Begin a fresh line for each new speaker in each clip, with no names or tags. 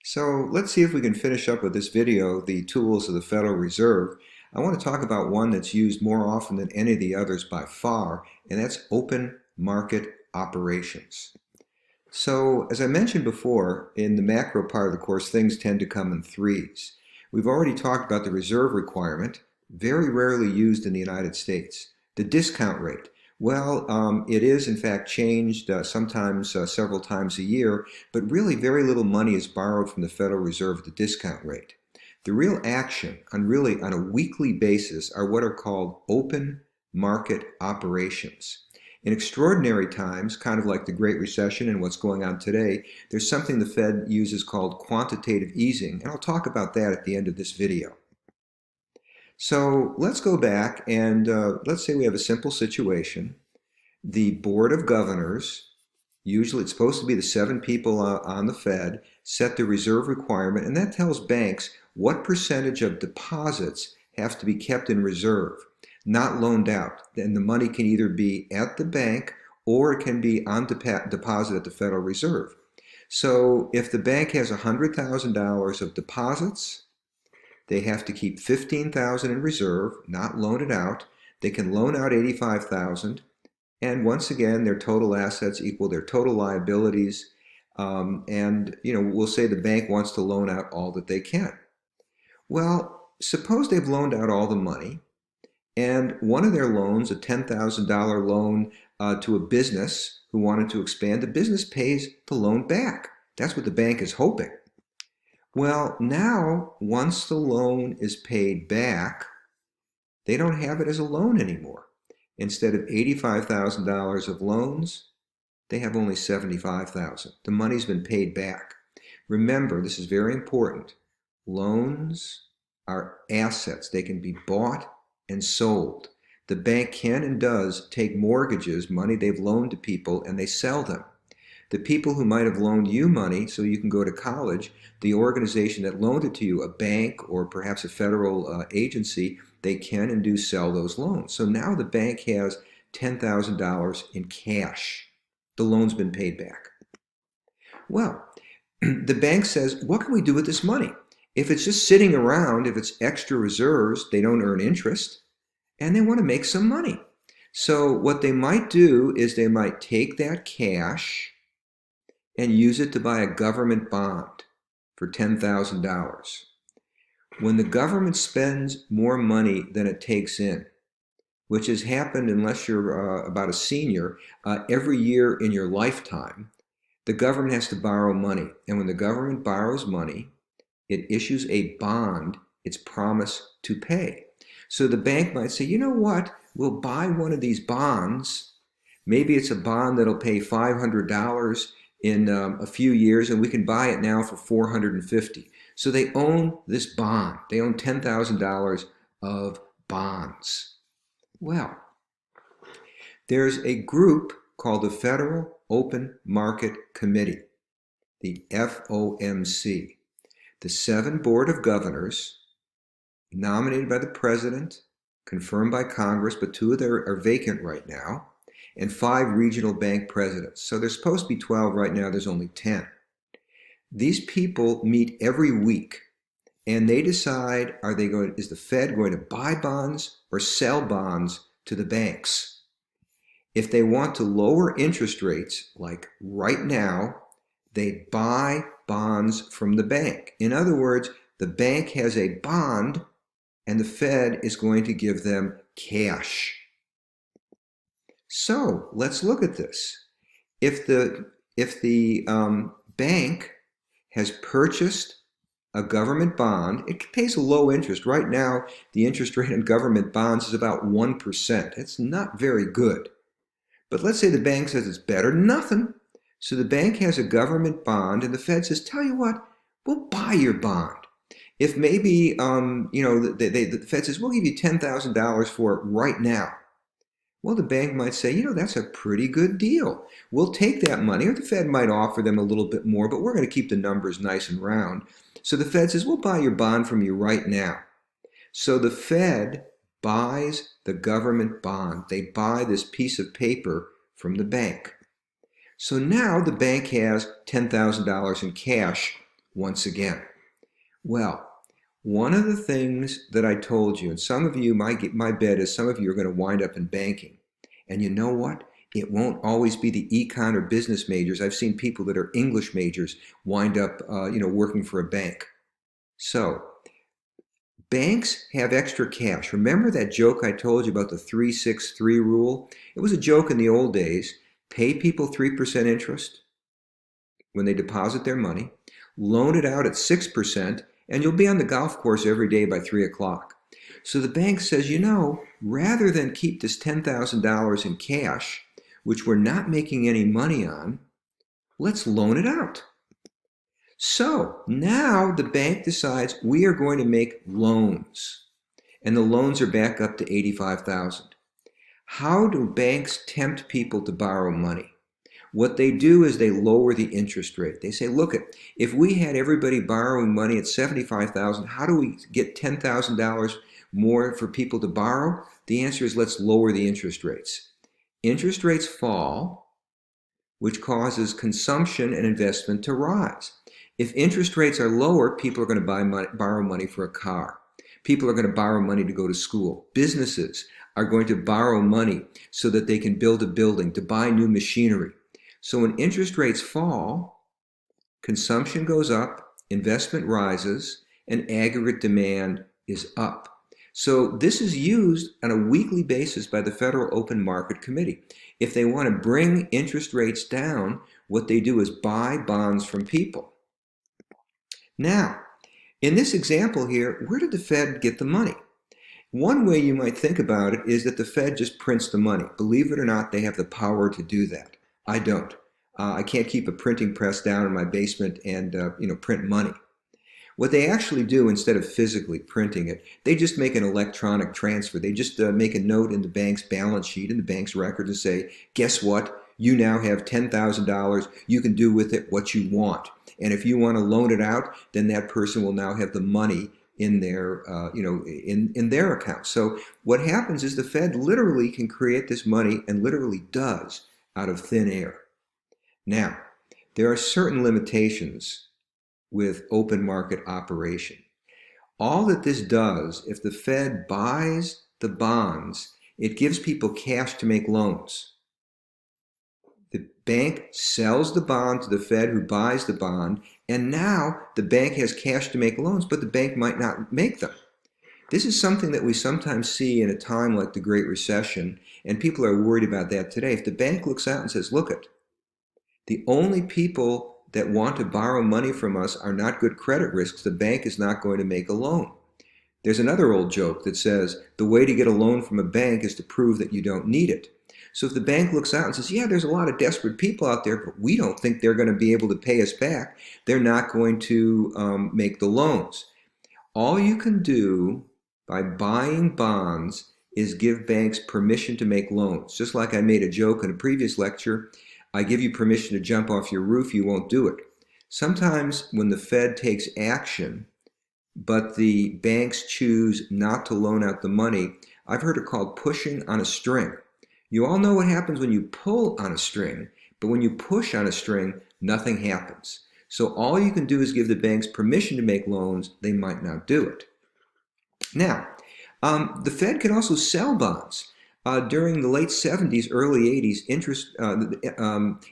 So let's see if we can finish up with this video, the tools of the Federal Reserve. I want to talk about one that's used more often than any of the others by far, and that's open market operations. So as I mentioned before, in the macro part of the course, things tend to come in threes. We've already talked about the reserve requirement, very rarely used in the United States. The discount rate. Well, it is in fact changed sometimes several times a year, but really very little money is borrowed from the Federal Reserve at the discount rate. The real action on a weekly basis are what are called open market operations. In extraordinary times, kind of like the Great Recession and what's going on today, there's something the Fed uses called quantitative easing, and I'll talk about that at the end of this video. So let's go back and let's say we have a simple situation. The Board of Governors, usually it's supposed to be the 7 people on the Fed, set the reserve requirement, and that tells banks what percentage of deposits have to be kept in reserve, not loaned out. And the money can either be at the bank or it can be on deposit at the Federal Reserve. So if the bank has $100,000 of deposits, they have to keep $15,000 in reserve, not loan it out. They can loan out $85,000, and once again, their total assets equal their total liabilities. And we'll say the bank wants to loan out all that they can. Well, suppose they've loaned out all the money, and one of their loans, a $10,000 loan to a business who wanted to expand, the business pays the loan back. That's what the bank is hoping. Well, now, once the loan is paid back, they don't have it as a loan anymore. Instead of $85,000 of loans, they have only $75,000. The money's been paid back. Remember, this is very important. Loans are assets. They can be bought and sold. The bank can and does take mortgages, money they've loaned to people, and they sell them. The people who might have loaned you money so you can go to college, the organization that loaned it to you, a bank or perhaps a federal agency, they can and do sell those loans. So now the bank has $10,000 in cash. The loan's been paid back. Well, the bank says, what can we do with this money? If it's just sitting around, if it's extra reserves, they don't earn interest, and they want to make some money. So what they might do is they might take that cash and use it to buy a government bond for $10,000. When the government spends more money than it takes in, which has happened unless you're about a senior, every year in your lifetime, the government has to borrow money. And when the government borrows money, it issues a bond it's promised to pay. So the bank might say, you know what, we'll buy one of these bonds. Maybe it's a bond that'll pay $500 in a few years, and we can buy it now for $450. So they own this bond. They own $10,000 of bonds. Well, there's a group called the Federal Open Market Committee, the FOMC. The 7 Board of Governors, nominated by the President, confirmed by Congress, but 2 of them are vacant right now, and 5 regional bank presidents. So there's supposed to be 12 right now, there's only 10. These people meet every week, and they decide, is the Fed going to buy bonds or sell bonds to the banks? If they want to lower interest rates, like right now, they buy bonds from the bank. In other words, the bank has a bond, and the Fed is going to give them cash. So let's look at this. If the bank has purchased a government bond, it pays a low interest. Right now, the interest rate on government bonds is about 1%. It's not very good. But let's say the bank says it's better than nothing. So the bank has a government bond, and the Fed says, tell you what, we'll buy your bond. If maybe, the Fed says, we'll give you $10,000 for it right now. Well, the bank might say, that's a pretty good deal. We'll take that money, or the Fed might offer them a little bit more, but we're going to keep the numbers nice and round. So the Fed says, we'll buy your bond from you right now. So the Fed buys the government bond. They buy this piece of paper from the bank. So now the bank has $10,000 in cash once again. Well, one of the things that I told you, and some of you, my bet is some of you are going to wind up in banking. And you know what? It won't always be the econ or business majors. I've seen people that are English majors wind up, working for a bank. So, banks have extra cash. Remember that joke I told you about the 3-6-3 rule? It was a joke in the old days. Pay people 3% interest when they deposit their money, loan it out at 6%, and you'll be on the golf course every day by 3 o'clock. So the bank says, rather than keep this $10,000 in cash, which we're not making any money on, let's loan it out. So now the bank decides we are going to make loans, and the loans are back up to $85,000. How do banks tempt people to borrow money? What they do is they lower the interest rate. They say, look, if we had everybody borrowing money at $75,000, how do we get $10,000 more for people to borrow? The answer is let's lower the interest rates. Interest rates fall, which causes consumption and investment to rise. If interest rates are lower, people are going to borrow money for a car. People are going to borrow money to go to school. Businesses are going to borrow money so that they can build a building, to buy new machinery. So when interest rates fall, consumption goes up, investment rises, and aggregate demand is up. So this is used on a weekly basis by the Federal Open Market Committee. If they want to bring interest rates down, what they do is buy bonds from people. Now, in this example here, where did the Fed get the money? One way you might think about it is that the Fed just prints the money. Believe it or not, they have the power to do that. I don't. I can't keep a printing press down in my basement and print money. What they actually do, instead of physically printing it, they just make an electronic transfer. They just make a note in the bank's balance sheet, in the bank's record, and say, guess what? You now have $10,000. You can do with it what you want. And if you want to loan it out, then that person will now have the money in their, in their account. So what happens is the Fed literally can create this money, and literally does, out of thin air. Now, there are certain limitations with open market operation. All that this does, if the Fed buys the bonds, it gives people cash to make loans. The bank sells the bond to the Fed, who buys the bond, and now the bank has cash to make loans, but the bank might not make them. This is something that we sometimes see in a time like the Great Recession, and people are worried about that today. If the bank looks out and says, look, the only people that want to borrow money from us are not good credit risks, the bank is not going to make a loan. There's another old joke that says the way to get a loan from a bank is to prove that you don't need it. So if the bank looks out and says, yeah, there's a lot of desperate people out there, but we don't think they're going to be able to pay us back, they're not going to make the loans. All you can do by buying bonds is give banks permission to make loans. Just like I made a joke in a previous lecture, I give you permission to jump off your roof, you won't do it. Sometimes when the Fed takes action, but the banks choose not to loan out the money, I've heard it called pushing on a string. You all know what happens when you pull on a string, but when you push on a string, nothing happens. So all you can do is give the banks permission to make loans, they might not do it. Now, the Fed can also sell bonds. During the late 70s, early 80s,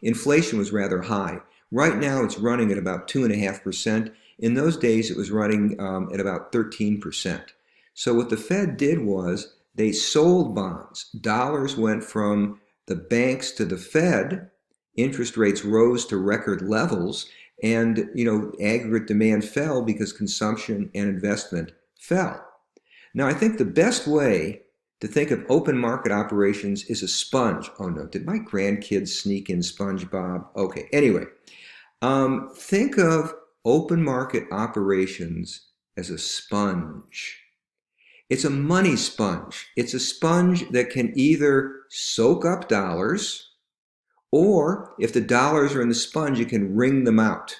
inflation was rather high. Right now, it's running at about 2.5%. In those days, it was running at about 13%. So what the Fed did was they sold bonds. Dollars went from the banks to the Fed. Interest rates rose to record levels, and aggregate demand fell because consumption and investment fell. Now, I think the best way to think of open market operations is a sponge. Oh no, did my grandkids sneak in SpongeBob? Okay, anyway, think of open market operations as a sponge. It's a money sponge. It's a sponge that can either soak up dollars, or if the dollars are in the sponge, it can wring them out.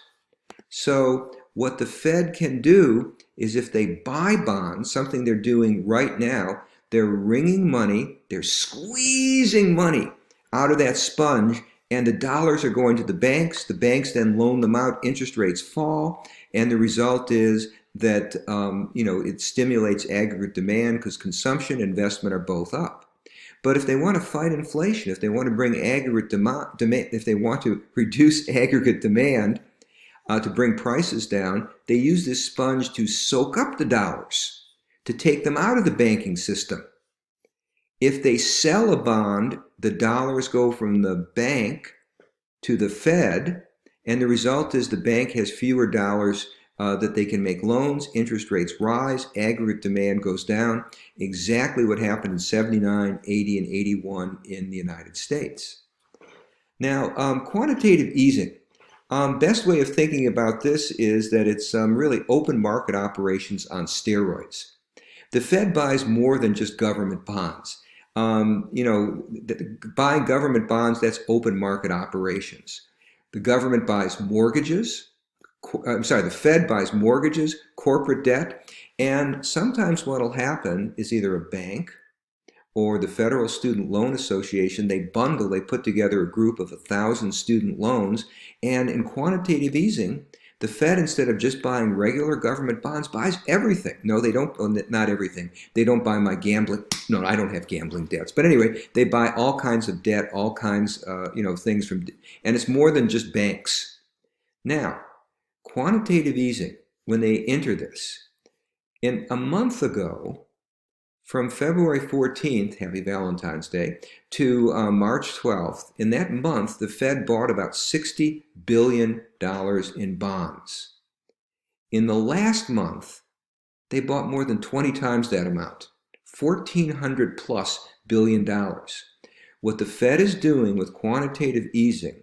So what the Fed can do is, if they buy bonds, something they're doing right now, they're wringing money, they're squeezing money out of that sponge, and the dollars are going to the banks then loan them out, interest rates fall, and the result is that it stimulates aggregate demand because consumption and investment are both up. But if they want to fight inflation, if they want to bring aggregate demand, if they want to reduce aggregate demand to bring prices down, they use this sponge to soak up the dollars, to take them out of the banking system. If they sell a bond, the dollars go from the bank to the Fed, and the result is the bank has fewer dollars that they can make loans, interest rates rise, aggregate demand goes down. Exactly what happened in 79, 80, and 81 in the United States. Now, quantitative easing. Best way of thinking about this is that it's really open market operations on steroids. The Fed buys more than just government bonds. Buying government bonds, that's open market operations. The government buys mortgages. The Fed buys mortgages, corporate debt, and sometimes what will happen is either a bank or the Federal Student Loan Association, they put together a group of 1,000 student loans, and in quantitative easing, the Fed, instead of just buying regular government bonds, buys everything. No, they don't, not everything. They don't buy my gambling, no, I don't have gambling debts. But anyway, they buy all kinds of debt, all kinds, things from, and it's more than just banks. Now, quantitative easing, when they enter this, in a month ago, from February 14th, happy Valentine's Day, to March 12th, in that month, the Fed bought about $60 billion in bonds. In the last month, they bought more than 20 times that amount, $1,400 plus billion. What the Fed is doing with quantitative easing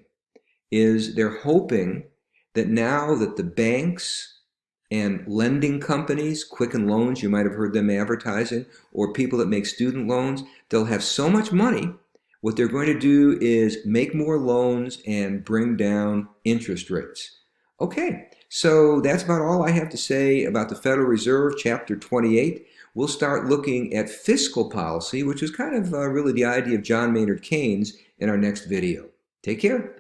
is they're hoping that now that the banks and lending companies, Quicken Loans, you might have heard them advertising, or people that make student loans, they'll have so much money, what they're going to do is make more loans and bring down interest rates. Okay, so that's about all I have to say about the Federal Reserve, Chapter 28. We'll start looking at fiscal policy, which is kind of really the idea of John Maynard Keynes, in our next video. Take care.